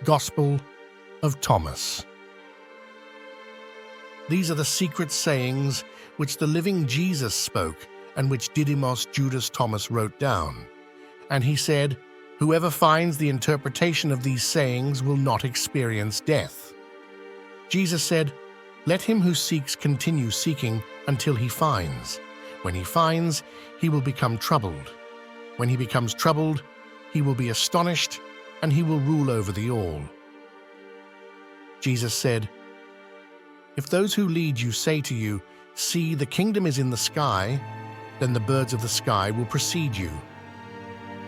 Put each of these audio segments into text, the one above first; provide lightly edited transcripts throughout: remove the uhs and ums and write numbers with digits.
Gospel of Thomas. These are the secret sayings which the living Jesus spoke, and which Didymos Judas Thomas wrote down. And he said, "Whoever finds the interpretation of these sayings will not experience death." Jesus said, "Let him who seeks continue seeking until he finds. When he finds, he will become troubled. When he becomes troubled, he will be astonished, and he will rule over the all." Jesus said, "If those who lead you say to you, 'See, the kingdom is in the sky,' then the birds of the sky will precede you.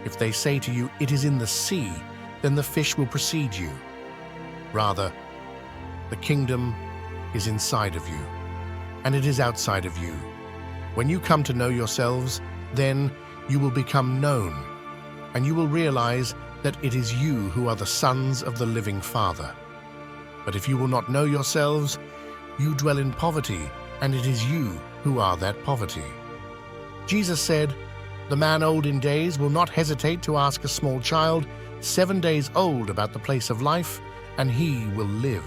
If they say to you, 'It is in the sea,' then the fish will precede you. Rather, the kingdom is inside of you, and it is outside of you. When you come to know yourselves, then you will become known, and you will realize that it is you who are the sons of the living Father. But if you will not know yourselves, you dwell in poverty, and it is you who are that poverty." Jesus said, "The man old in days will not hesitate to ask a small child 7 days old about the place of life, and he will live.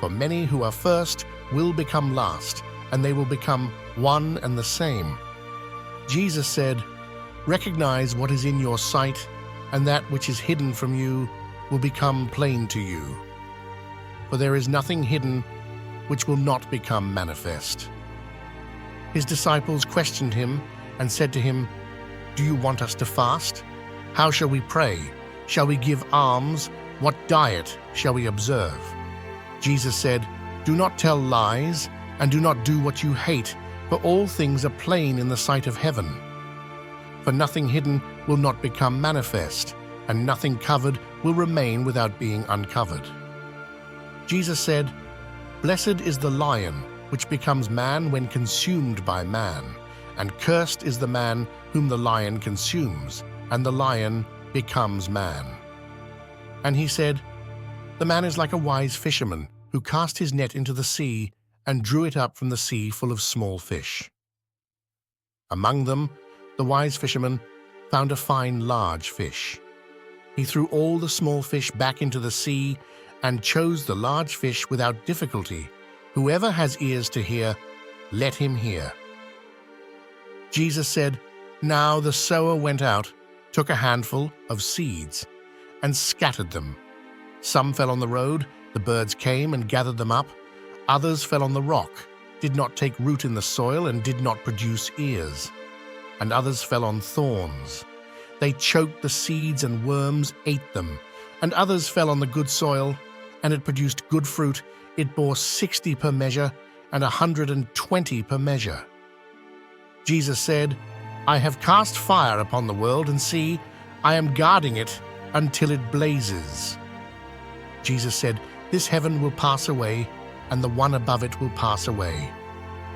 For many who are first will become last, and they will become one and the same." Jesus said, "Recognize what is in your sight, and that which is hidden from you will become plain to you. For there is nothing hidden which will not become manifest." His disciples questioned him and said to him, "Do you want us to fast? How shall we pray? Shall we give alms? What diet shall we observe?" Jesus said, "Do not tell lies, and do not do what you hate, for all things are plain in the sight of heaven. For nothing hidden will not become manifest, and nothing covered will remain without being uncovered." Jesus said, "Blessed is the lion which becomes man when consumed by man, and cursed is the man whom the lion consumes, and the lion becomes man." And he said, "The man is like a wise fisherman who cast his net into the sea and drew it up from the sea full of small fish. Among them, the wise fisherman found a fine large fish. He threw all the small fish back into the sea and chose the large fish without difficulty. Whoever has ears to hear, let him hear." Jesus said, "Now the sower went out, took a handful of seeds, and scattered them. Some fell on the road, the birds came and gathered them up. Others fell on the rock, did not take root in the soil, and did not produce ears. And others fell on thorns. They choked the seeds, and worms ate them. And others fell on the good soil, and it produced good fruit. It bore 60 per measure, and 120 per measure." Jesus said, "I have cast fire upon the world, and see, I am guarding it until it blazes." Jesus said, "This heaven will pass away, and the one above it will pass away.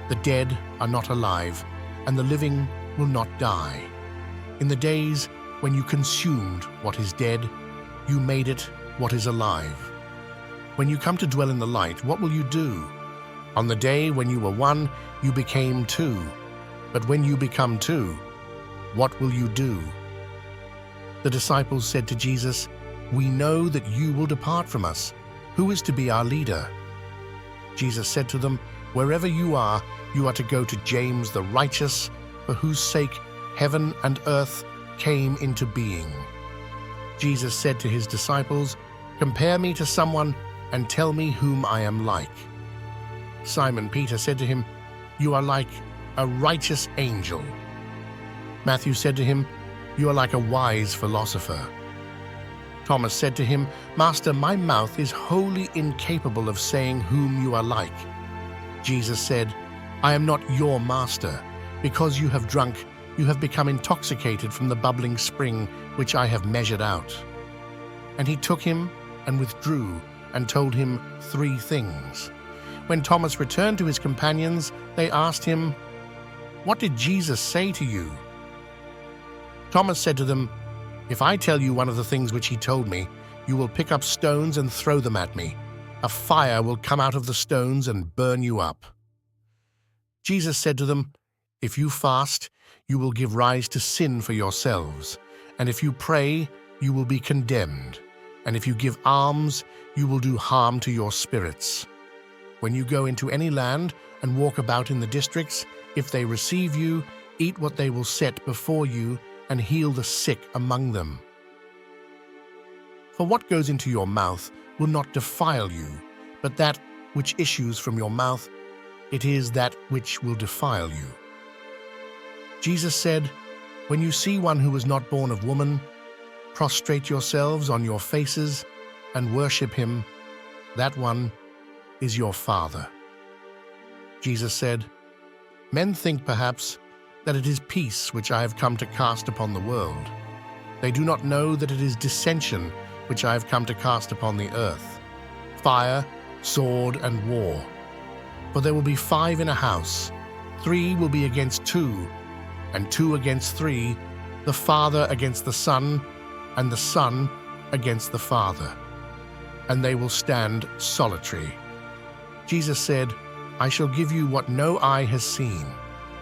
The dead are not alive, and the living will not die. In the days when you consumed what is dead, you made it what is alive. When you come to dwell in the light, what will you do? On the day when you were one, you became two. But when you become two, what will you do?" The disciples said to Jesus, "We know that you will depart from us. Who is to be our leader?" Jesus said to them, "Wherever you are to go to James the righteous, for whose sake heaven and earth came into being." Jesus said to his disciples, "Compare me to someone and tell me whom I am like." Simon Peter said to him, "You are like a righteous angel." Matthew said to him, "You are like a wise philosopher." Thomas said to him, "Master, my mouth is wholly incapable of saying whom you are like." Jesus said, "I am not your master. Because you have drunk, you have become intoxicated from the bubbling spring which I have measured out." And he took him and withdrew and told him 3 things. When Thomas returned to his companions, they asked him, "What did Jesus say to you?" Thomas said to them, "If I tell you one of the things which he told me, you will pick up stones and throw them at me. A fire will come out of the stones and burn you up." Jesus said to them, "If you fast, you will give rise to sin for yourselves, and if you pray, you will be condemned. and if you give alms, you will do harm to your spirits. When you go into any land and walk about in the districts, if they receive you, eat what they will set before you and heal the sick among them. For what goes into your mouth will not defile you, but that which issues from your mouth, it is that which will defile you. Jesus said, when you see one who was not born of woman, prostrate yourselves on your faces and worship him. That one is your Father. Jesus said, men think perhaps that it is peace which I have come to cast upon the world. They do not know that it is dissension which I have come to cast upon the earth, fire, sword, and war. For there will be 5 in a house, 3 will be against 2, and 2 against 3, the father against the son, and the son against the father, and they will stand solitary. Jesus said, I shall give you what no eye has seen,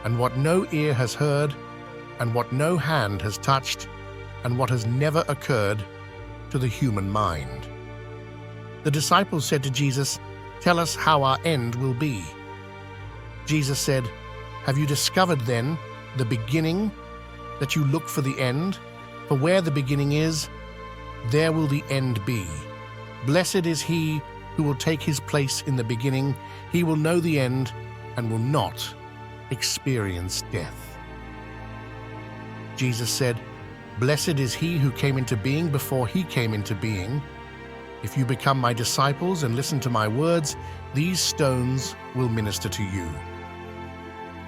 and what no ear has heard, and what no hand has touched, and what has never occurred to the human mind. The disciples said to Jesus, tell us how our end will be. Jesus said, have you discovered then the beginning, that you look for the end? For where the beginning is, there will the end be. Blessed is he who will take his place in the beginning. He will know the end and will not experience death. Jesus said, blessed is he who came into being before he came into being. If you become my disciples and listen to my words, these stones will minister to you.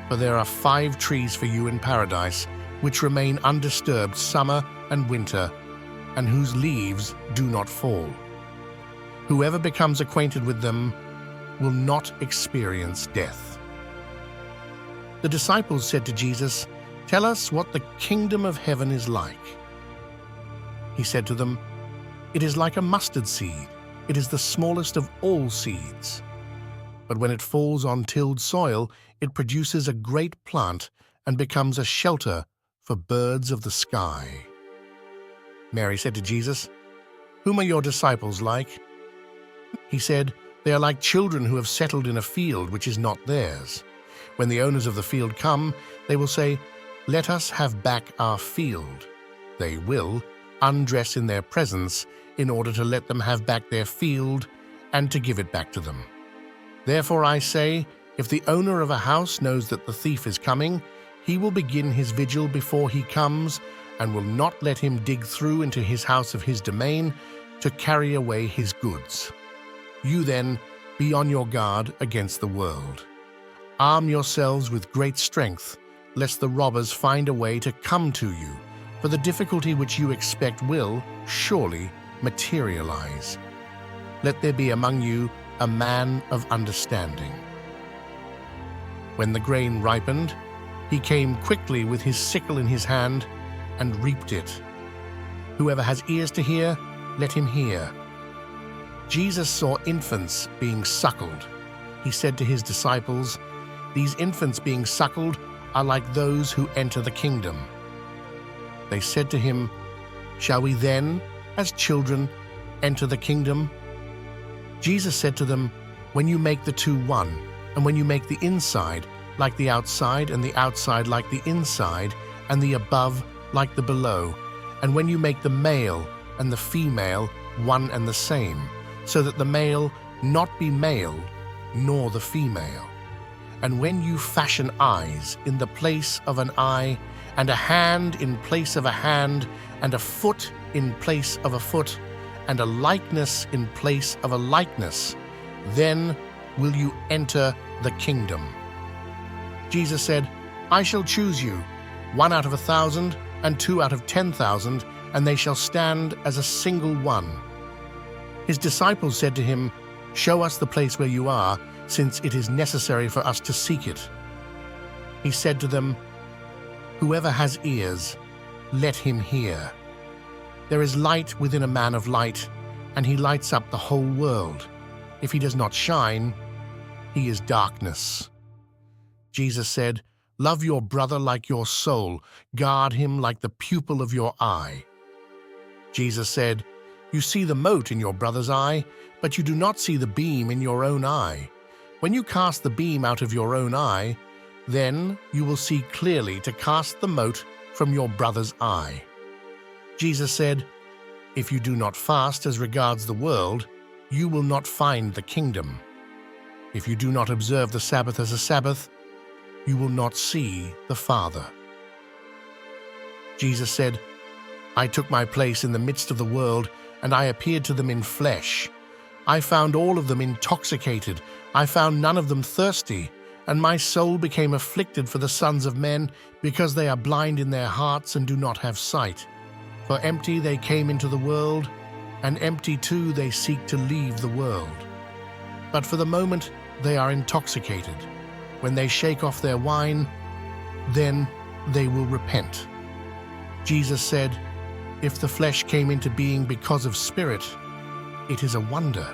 For there are 5 trees for you in paradise, which remain undisturbed summer and winter, and whose leaves do not fall. Whoever becomes acquainted with them will not experience death. The disciples said to Jesus, tell us what the kingdom of heaven is like. He said to them, it is like a mustard seed. It is the smallest of all seeds. But when it falls on tilled soil, it produces a great plant and becomes a shelter for birds of the sky. Mary said to Jesus, whom are your disciples like? He said, they are like children who have settled in a field which is not theirs. When the owners of the field come, they will say, let us have back our field. They will undress in their presence in order to let them have back their field and to give it back to them. Therefore I say, if the owner of a house knows that the thief is coming, he will begin his vigil before he comes and will not let him dig through into his house of his domain to carry away his goods. You then be on your guard against the world. Arm yourselves with great strength, lest the robbers find a way to come to you, for the difficulty which you expect will surely materialize. Let there be among you a man of understanding. When the grain ripened, he came quickly with his sickle in his hand and reaped it. Whoever has ears to hear, let him hear. Jesus saw infants being suckled. He said to his disciples, these infants being suckled are like those who enter the kingdom. They said to him, shall we then, as children, enter the kingdom? Jesus said to them, when you make the 2 one, and when you make the inside like the outside, and the outside like the inside, and the above like the below, and when you make the male and the female one and the same, so that the male not be male, nor the female. And when you fashion eyes in the place of an eye, and a hand in place of a hand, and a foot in place of a foot, and a likeness in place of a likeness, then will you enter the kingdom. Jesus said, I shall choose you, 1 out of 1,000, and 2 out of 10,000, and they shall stand as a single one. His disciples said to him, show us the place where you are, since it is necessary for us to seek it. He said to them, whoever has ears, let him hear. There is light within a man of light, and he lights up the whole world. If he does not shine, he is darkness. Jesus said, love your brother like your soul, guard him like the pupil of your eye. Jesus said, You see the mote in your brother's eye, but you do not see the beam in your own eye. When you cast the beam out of your own eye, then you will see clearly to cast the mote from your brother's eye." Jesus said, "If you do not fast as regards the world, you will not find the kingdom. If you do not observe the Sabbath as a Sabbath, you will not see the Father." Jesus said, "I took my place in the midst of the world, and I appeared to them in flesh. I found all of them intoxicated. I found none of them thirsty, and my soul became afflicted for the sons of men, because they are blind in their hearts and do not have sight. For empty they came into the world, and empty too they seek to leave the world. But for the moment they are intoxicated. When they shake off their wine, then they will repent." Jesus said, "If the flesh came into being because of spirit, it is a wonder.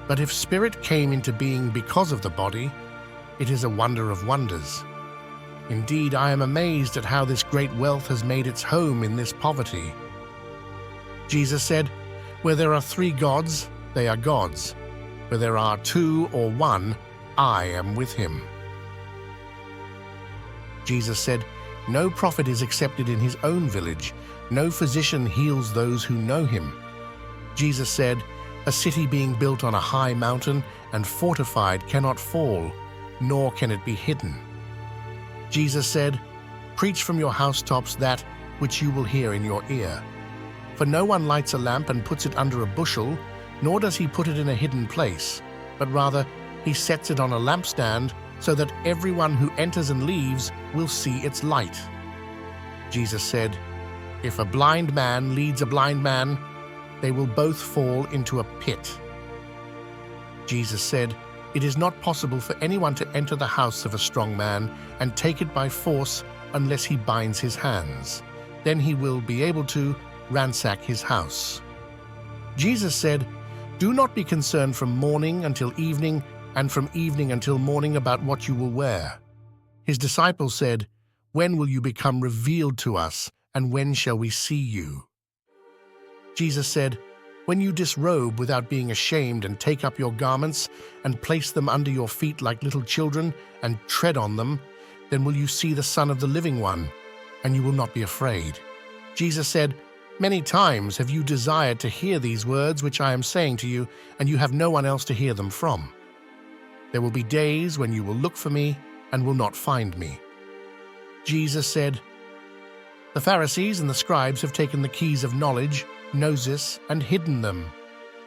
But if spirit came into being because of the body, it is a wonder of wonders. Indeed, I am amazed at how this great wealth has made its home in this poverty." Jesus said, "Where there are 3 gods, they are gods. Where there are 2 or 1, I am with him." Jesus said, "No prophet is accepted in his own village. No physician heals those who know him." Jesus said, "A city being built on a high mountain and fortified cannot fall, nor can it be hidden." Jesus said, "Preach from your housetops that which you will hear in your ear. For no one lights a lamp and puts it under a bushel, nor does he put it in a hidden place, but rather he sets it on a lampstand, so that everyone who enters and leaves will see its light." Jesus said, "If a blind man leads a blind man, they will both fall into a pit." Jesus said, "It is not possible for anyone to enter the house of a strong man and take it by force unless he binds his hands. Then he will be able to ransack his house." Jesus said, "Do not be concerned from morning until evening, and from evening until morning about what you will wear." His disciples said, "When will you become revealed to us, and when shall we see you?" Jesus said, "When you disrobe without being ashamed and take up your garments and place them under your feet like little children and tread on them, then will you see the Son of the Living One, and you will not be afraid." Jesus said, "Many times have you desired to hear these words which I am saying to you, and you have no one else to hear them from. There will be days when you will look for me and will not find me." Jesus said, "The Pharisees and the scribes have taken the keys of knowledge, gnosis, and hidden them.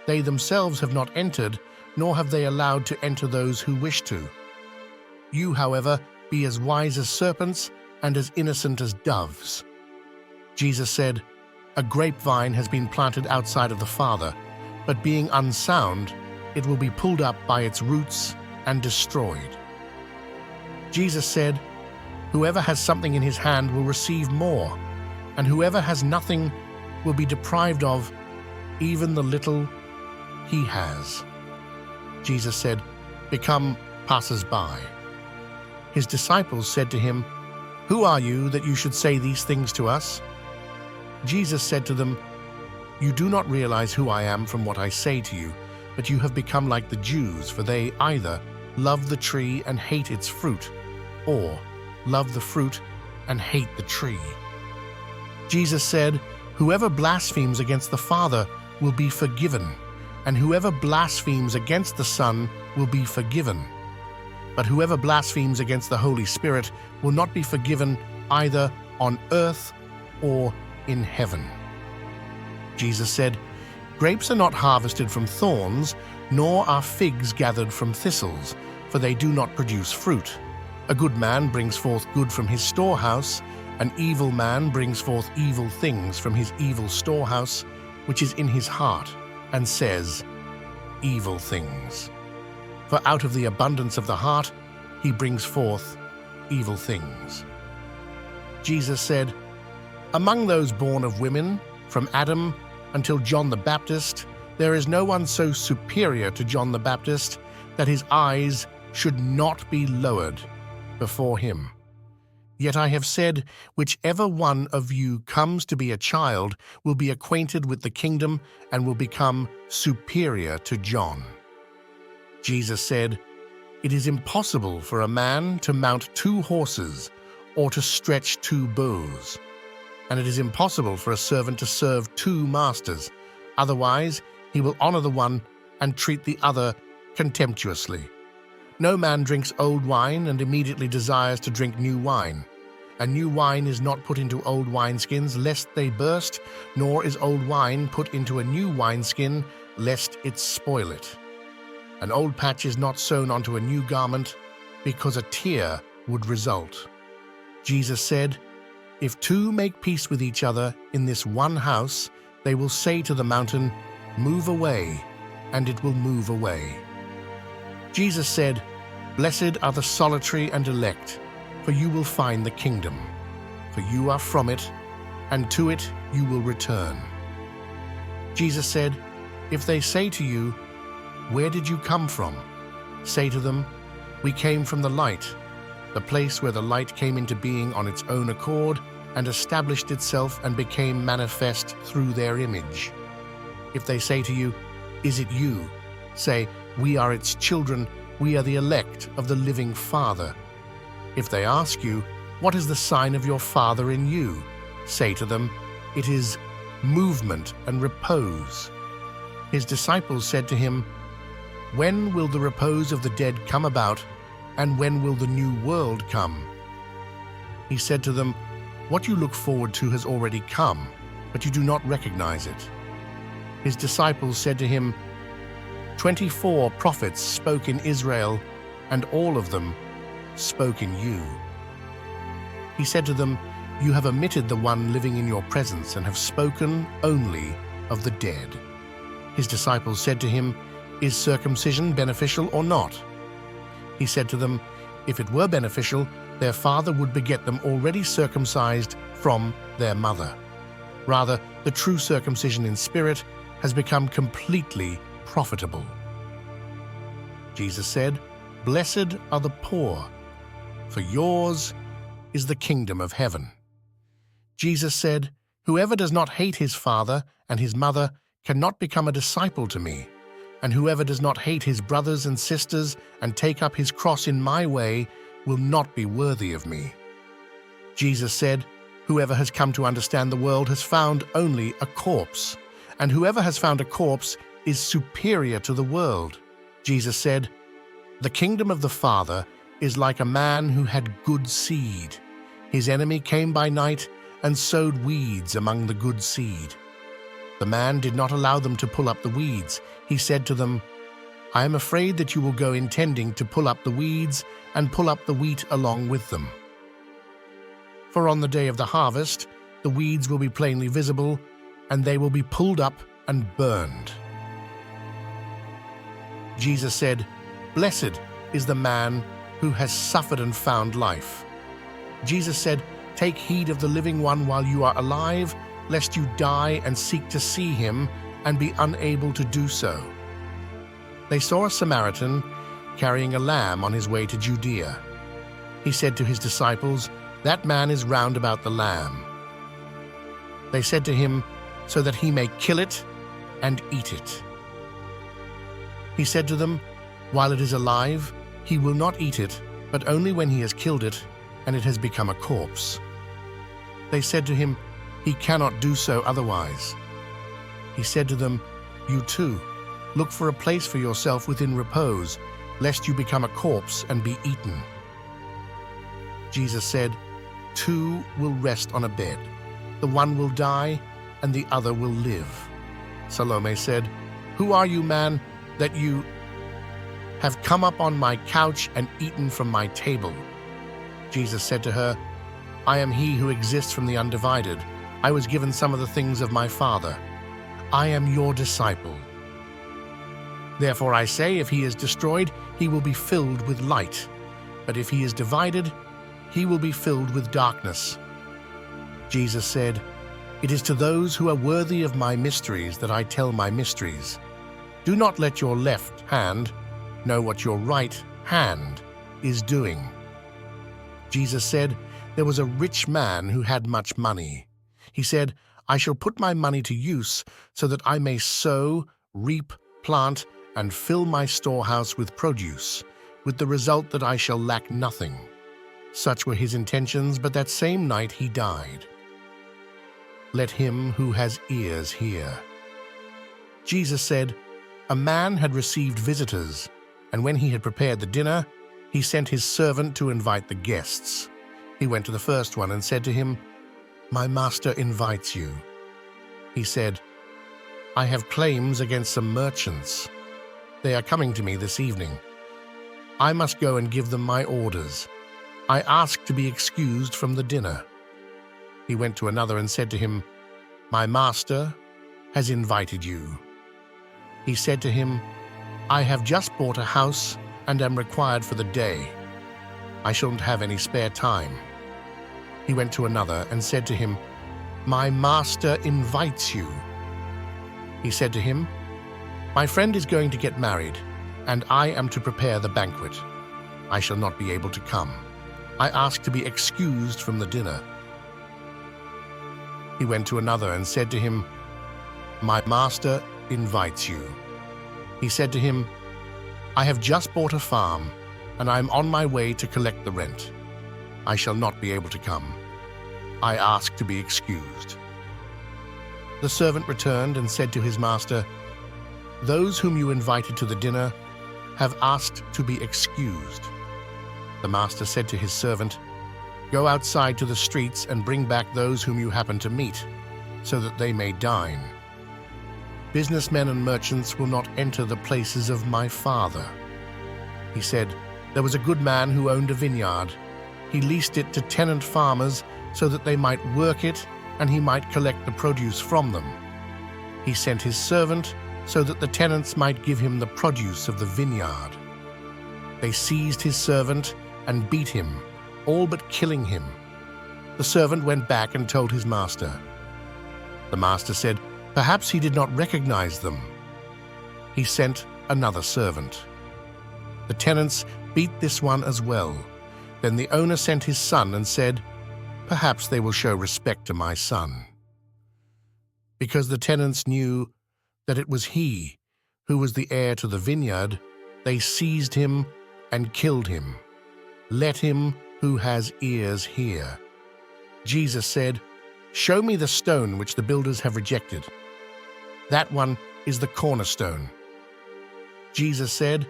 They themselves have not entered, nor have they allowed to enter those who wish to. You, however, be as wise as serpents and as innocent as doves." Jesus said, "A grapevine has been planted outside of the Father, but being unsound, it will be pulled up by its roots and destroyed." Jesus said, "Whoever has something in his hand will receive more, and whoever has nothing will be deprived of even the little he has." Jesus said, "Become passers-by." His disciples said to him, "Who are you that you should say these things to us?" Jesus said to them, "You do not realize who I am from what I say to you, but you have become like the Jews, for they either love the tree and hate its fruit, or love the fruit and hate the tree." Jesus said, "Whoever blasphemes against the Father will be forgiven, and whoever blasphemes against the Son will be forgiven. But whoever blasphemes against the Holy Spirit will not be forgiven either on earth or in heaven." Jesus said, "Grapes are not harvested from thorns, nor are figs gathered from thistles, for they do not produce fruit. A good man brings forth good from his storehouse, an evil man brings forth evil things from his evil storehouse, which is in his heart, and says, evil things. For out of the abundance of the heart he brings forth evil things." Jesus said, "Among those born of women, from Adam until John the Baptist, there is no one so superior to John the Baptist that his eyes should not be lowered before him. Yet I have said, whichever one of you comes to be a child will be acquainted with the kingdom and will become superior to John. Jesus said, It is impossible for a man to mount 2 horses or to stretch 2 bows. And it is impossible for a servant to serve 2 masters. Otherwise, he will honor the one and treat the other contemptuously. No man drinks old wine and immediately desires to drink new wine. And new wine is not put into old wineskins, lest they burst, nor is old wine put into a new wineskin, lest it spoil it. An old patch is not sewn onto a new garment, because a tear would result. Jesus said, If 2 make peace with each other in this one house, they will say to the mountain, Move away, and it will move away. Jesus said, Blessed are the solitary and elect, for you will find the kingdom. For you are from it, and to it you will return. Jesus said, If they say to you, Where did you come from? Say to them, We came from the light, the place where the light came into being on its own accord and established itself and became manifest through their image. If they say to you, Is it you? Say, We are its children, we are the elect of the living Father. If they ask you, What is the sign of your Father in you? Say to them, It is movement and repose. His disciples said to him, When will the repose of the dead come about, and when will the new world come? He said to them, What you look forward to has already come, but you do not recognize it. His disciples said to him, 24 prophets spoke in Israel, and all of them spoke in you. He said to them, You have omitted the one living in your presence and have spoken only of the dead. His disciples said to him, Is circumcision beneficial or not? He said to them, If it were beneficial, their father would beget them already circumcised from their mother. Rather, the true circumcision in spirit has become completely profitable. Jesus said, Blessed are the poor, for yours is the kingdom of heaven. Jesus said, Whoever does not hate his father and his mother cannot become a disciple to me, and whoever does not hate his brothers and sisters and take up his cross in my way will not be worthy of me. Jesus said, Whoever has come to understand the world has found only a corpse, and whoever has found a corpse is superior to the world. Jesus said, The kingdom of the Father is like a man who had good seed. His enemy came by night and sowed weeds among the good seed. The man did not allow them to pull up the weeds. He said to them, I am afraid that you will go intending to pull up the weeds and pull up the wheat along with them. For on the day of the harvest, the weeds will be plainly visible, and they will be pulled up and burned. Jesus said, Blessed is the man who has suffered and found life. Jesus said, Take heed of the living one while you are alive, lest you die and seek to see him and be unable to do so. They saw a Samaritan carrying a lamb on his way to Judea. He said to his disciples, That man is round about the lamb. They said to him, So that he may kill it and eat it. He said to them, While it is alive, he will not eat it, but only when he has killed it and it has become a corpse. They said to him, He cannot do so otherwise. He said to them, You too, look for a place for yourself within repose, lest you become a corpse and be eaten. Jesus said, 2 will rest on a bed. The one will die, and the other will live. Salome said, Who are you, man, that you have come up on my couch and eaten from my table? Jesus said to her, I am he who exists from the undivided. I was given some of the things of my Father. I am your disciple. Therefore I say, if he is destroyed, he will be filled with light. But if he is divided, he will be filled with darkness. Jesus said, It is to those who are worthy of my mysteries that I tell my mysteries. Do not let your left hand know what your right hand is doing. Jesus said, There was a rich man who had much money. He said, I shall put my money to use so that I may sow, reap, plant, and fill my storehouse with produce, with the result that I shall lack nothing. Such were his intentions, but that same night he died. Let him who has ears hear. Jesus said, a man had received visitors, and when he had prepared the dinner, he sent his servant to invite the guests. He went to the first one and said to him, my master invites you. He said, I have claims against some merchants. They are coming to me this evening. I must go and give them my orders. I ask to be excused from the dinner. He went to another and said to him, my master has invited you. He said to him, I have just bought a house and am required for the day. I shan't have any spare time. He went to another and said to him, my master invites you. He said to him, my friend is going to get married, and I am to prepare the banquet. I shall not be able to come. I ask to be excused from the dinner. He went to another and said to him, my master invites you. He said to him, I have just bought a farm, and I am on my way to collect the rent. I shall not be able to come. I ask to be excused. The servant returned and said to his master, those whom you invited to the dinner have asked to be excused. The master said to his servant, go outside to the streets and bring back those whom you happen to meet, so that they may dine. Businessmen and merchants will not enter the places of my Father. He said, there was a good man who owned a vineyard. He leased it to tenant farmers so that they might work it and he might collect the produce from them. He sent his servant so that the tenants might give him the produce of the vineyard. They seized his servant and beat him, all but killing him. The servant went back and told his master. The master said, perhaps he did not recognize them. He sent another servant. The tenants beat this one as well. Then the owner sent his son and said, perhaps they will show respect to my son. Because the tenants knew that it was he who was the heir to the vineyard, they seized him and killed him. Let him who has ears hear. Jesus said, show me the stone which the builders have rejected. That one is the cornerstone. Jesus said,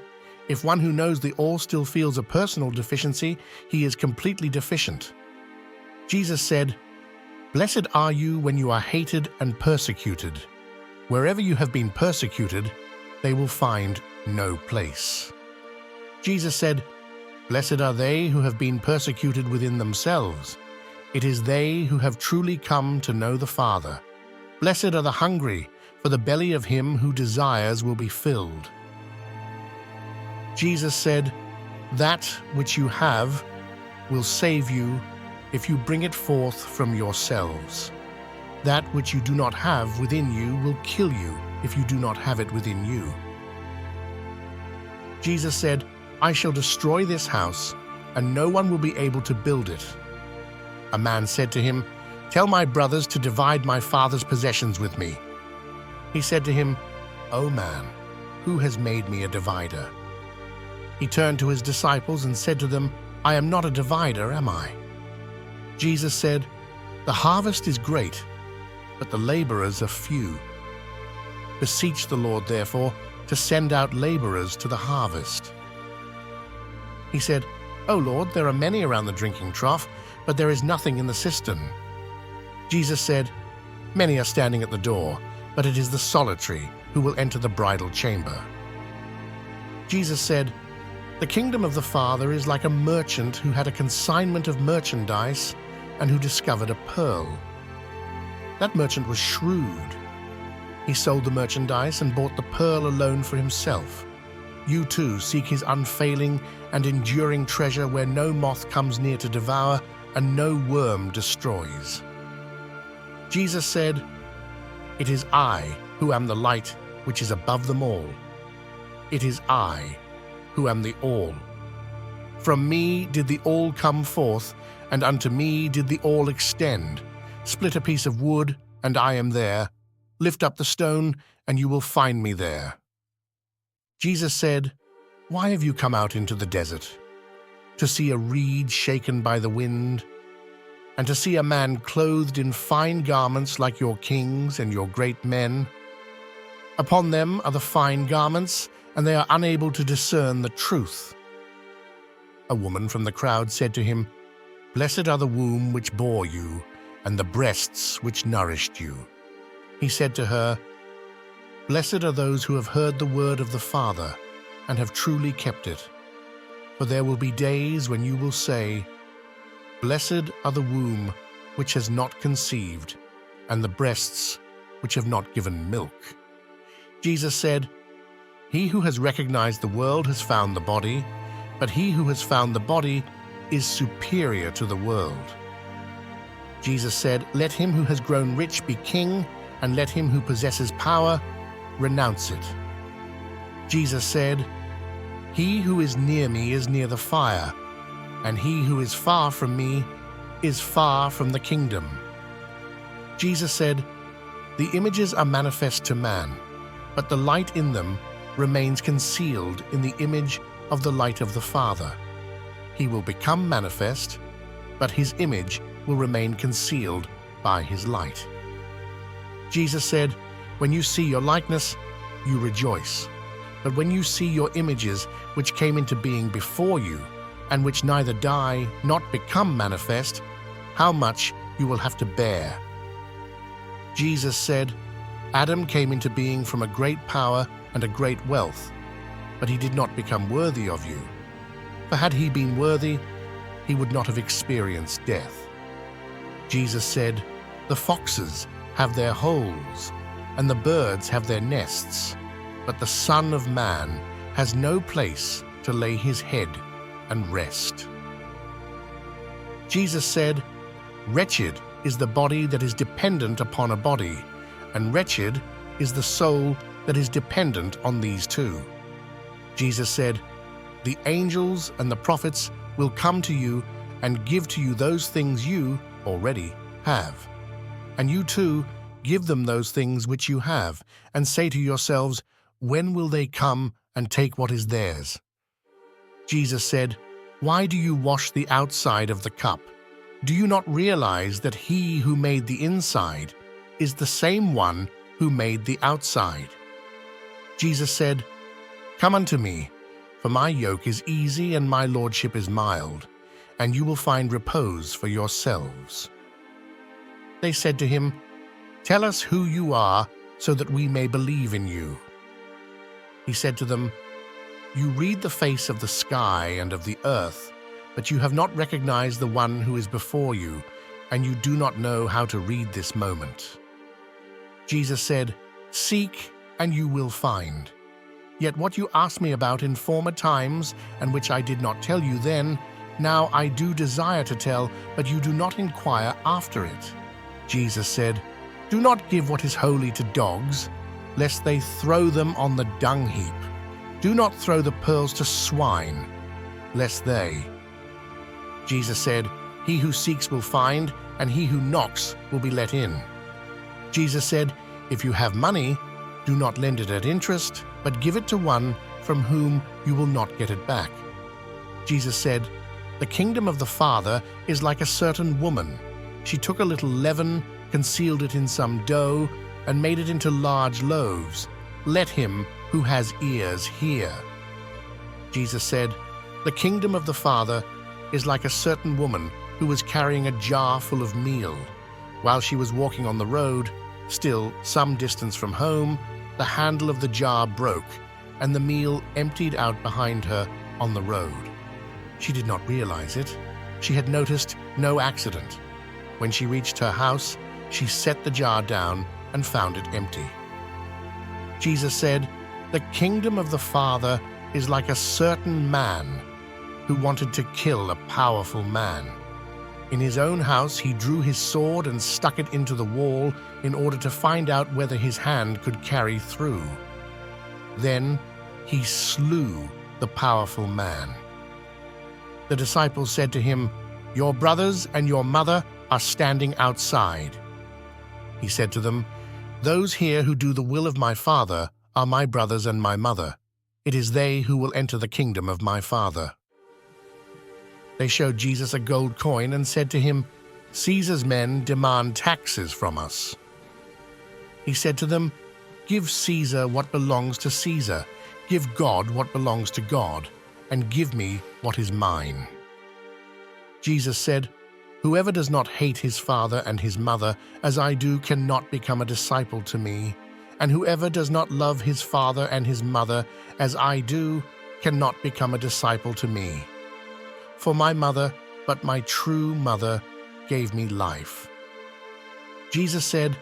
if one who knows the all still feels a personal deficiency, he is completely deficient. Jesus said, blessed are you when you are hated and persecuted. Wherever you have been persecuted, they will find no place. Jesus said, blessed are they who have been persecuted within themselves. It is they who have truly come to know the Father. Blessed are the hungry, for the belly of him who desires will be filled. Jesus said, that which you have will save you if you bring it forth from yourselves. That which you do not have within you will kill you if you do not have it within you. Jesus said, I shall destroy this house, and no one will be able to build it. A man said to him, tell my brothers to divide my father's possessions with me. He said to him, O man, who has made me a divider? He turned to his disciples and said to them, I am not a divider, am I? Jesus said, the harvest is great, but the laborers are few. Beseech the Lord, therefore, to send out laborers to the harvest. He said, O Lord, there are many around the drinking trough, but there is nothing in the cistern. Jesus said, many are standing at the door, but it is the solitary who will enter the bridal chamber. Jesus said, the kingdom of the Father is like a merchant who had a consignment of merchandise and who discovered a pearl. That merchant was shrewd. He sold the merchandise and bought the pearl alone for himself. You too seek his unfailing and enduring treasure where no moth comes near to devour and no worm destroys. Jesus said, it is I who am the light which is above them all. It is I who am the all. From me did the all come forth, and unto me did the all extend. Split a piece of wood, and I am there. Lift up the stone, and you will find me there." Jesus said, "Why have you come out into the desert? To see a reed shaken by the wind? And to see a man clothed in fine garments like your kings and your great men? Upon them are the fine garments, and they are unable to discern the truth." A woman from the crowd said to him, "Blessed are the womb which bore you, and the breasts which nourished you." He said to her, "Blessed are those who have heard the word of the Father, and have truly kept it. For there will be days when you will say, 'Blessed are the womb which has not conceived, and the breasts which have not given milk.'" Jesus said, "He who has recognized the world has found the body, but he who has found the body is superior to the world." Jesus said, "Let him who has grown rich be king, and let him who possesses power renounce it." Jesus said, "He who is near me is near the fire, and he who is far from me is far from the kingdom." Jesus said, "The images are manifest to man, but the light in them remains concealed in the image of the light of the Father. He will become manifest, but his image will remain concealed by his light." Jesus said, "When you see your likeness, you rejoice. But when you see your images which came into being before you, and which neither die nor become manifest, how much you will have to bear." Jesus said, "Adam came into being from a great power and a great wealth, but he did not become worthy of you. For had he been worthy, he would not have experienced death." Jesus said, "The foxes have their holes, and the birds have their nests, but the Son of Man has no place to lay his head and rest." Jesus said, "Wretched is the body that is dependent upon a body, and wretched is the soul that is dependent on these two." Jesus said, "The angels and the prophets will come to you and give to you those things you already have. And you too give them those things which you have, and say to yourselves, 'When will they come and take what is theirs?'" Jesus said, "Why do you wash the outside of the cup? Do you not realize that he who made the inside is the same one who made the outside?" Jesus said, "Come unto me, for my yoke is easy and my lordship is mild, and you will find repose for yourselves." They said to him, "Tell us who you are, so that we may believe in you." He said to them, "You read the face of the sky and of the earth, but you have not recognized the one who is before you, and you do not know how to read this moment." Jesus said, "Seek, and you will find. Yet what you asked me about in former times, and which I did not tell you then, now I do desire to tell, but you do not inquire after it." Jesus said, "Do not give what is holy to dogs, lest they throw them on the dung heap. Do not throw the pearls to swine, lest they." Jesus said, "He who seeks will find, and he who knocks will be let in." Jesus said, "If you have money, do not lend it at interest, but give it to one from whom you will not get it back." Jesus said, "The kingdom of the Father is like a certain woman. She took a little leaven, concealed it in some dough, and made it into large loaves. Let him who has ears hear." Jesus said, "The kingdom of the Father is like a certain woman who was carrying a jar full of meal. While she was walking on the road, still some distance from home, the handle of the jar broke, and the meal emptied out behind her on the road. She did not realize it. She had noticed no accident. When she reached her house, she set the jar down and found it empty." Jesus said, "The kingdom of the Father is like a certain man who wanted to kill a powerful man. In his own house he drew his sword and stuck it into the wall in order to find out whether his hand could carry through. Then he slew the powerful man. The disciples said to him, "Your brothers and your mother are standing outside." He said to them, "Those here who do the will of my Father are my brothers and my mother. It is they who will enter the kingdom of my Father." They showed Jesus a gold coin and said to him, "Caesar's men demand taxes from us." He said to them, "Give Caesar what belongs to Caesar, give God what belongs to God, and give me what is mine." Jesus said, "Whoever does not hate his father and his mother as I do cannot become a disciple to me, and whoever does not love his father and his mother as I do cannot become a disciple to me. For my mother, but my true mother, gave me life." Jesus said,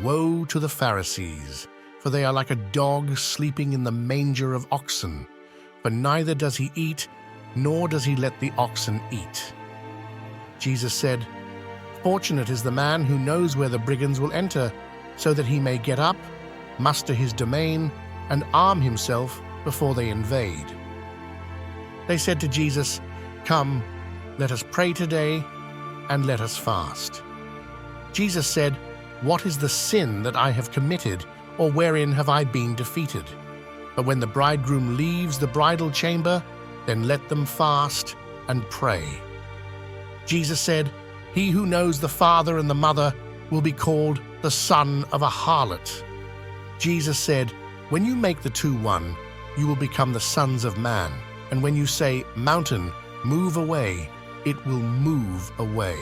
"Woe to the Pharisees, for they are like a dog sleeping in the manger of oxen, for neither does he eat, nor does he let the oxen eat." Jesus said, "Fortunate is the man who knows where the brigands will enter, so that he may get up, muster his domain, and arm himself before they invade." They said to Jesus, "Come, let us pray today, and let us fast." Jesus said, "What is the sin that I have committed, or wherein have I been defeated? But when the bridegroom leaves the bridal chamber, then let them fast and pray." Jesus said, "He who knows the father and the mother will be called the son of a harlot." Jesus said, "When you make the two one, you will become the sons of man. And when you say, 'Mountain, move away,' it will move away."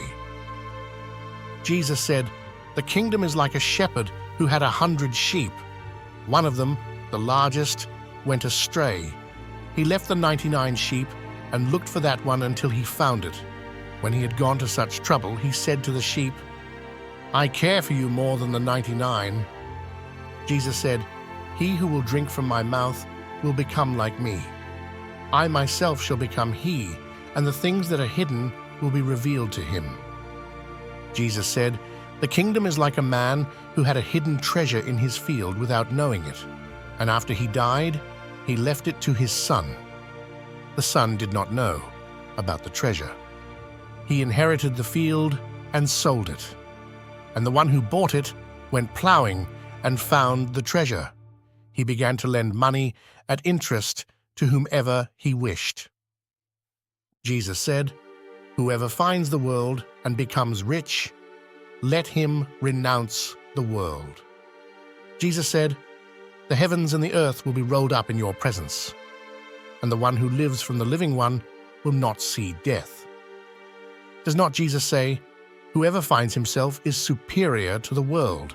Jesus said, "The kingdom is like a shepherd who had 100 sheep. One of them, the largest, went astray. He left the 99 sheep and looked for that one until he found it. When he had gone to such trouble, he said to the sheep, 'I care for you more than the 99. Jesus said, "He who will drink from my mouth will become like me. I myself shall become he, and the things that are hidden will be revealed to him." Jesus said, "The kingdom is like a man who had a hidden treasure in his field without knowing it, and after he died, he left it to his son. The son did not know about the treasure. He inherited the field and sold it, and the one who bought it went plowing and found the treasure. He began to lend money at interest to whomever he wished." Jesus said, "Whoever finds the world and becomes rich, let him renounce the world." Jesus said, "The heavens and the earth will be rolled up in your presence, and the one who lives from the living one will not see death." Does not Jesus say, "Whoever finds himself is superior to the world"?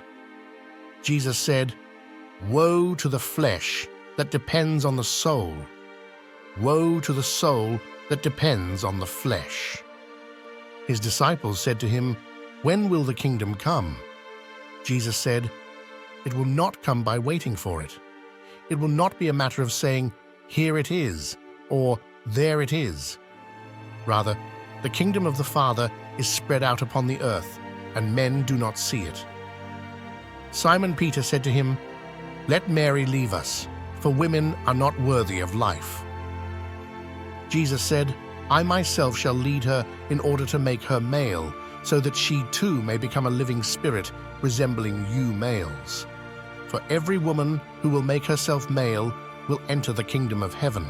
Jesus said, "Woe to the flesh that depends on the soul. Woe to the soul that depends on the flesh." His disciples said to him, "When will the kingdom come?" Jesus said, "It will not come by waiting for it. It will not be a matter of saying, 'Here it is,' or 'There it is.' Rather, the kingdom of the Father is spread out upon the earth, and men do not see it." Simon Peter said to him, "Let Mary leave us, for women are not worthy of life." Jesus said, "I myself shall lead her in order to make her male, so that she too may become a living spirit resembling you males. For every woman who will make herself male will enter the kingdom of heaven.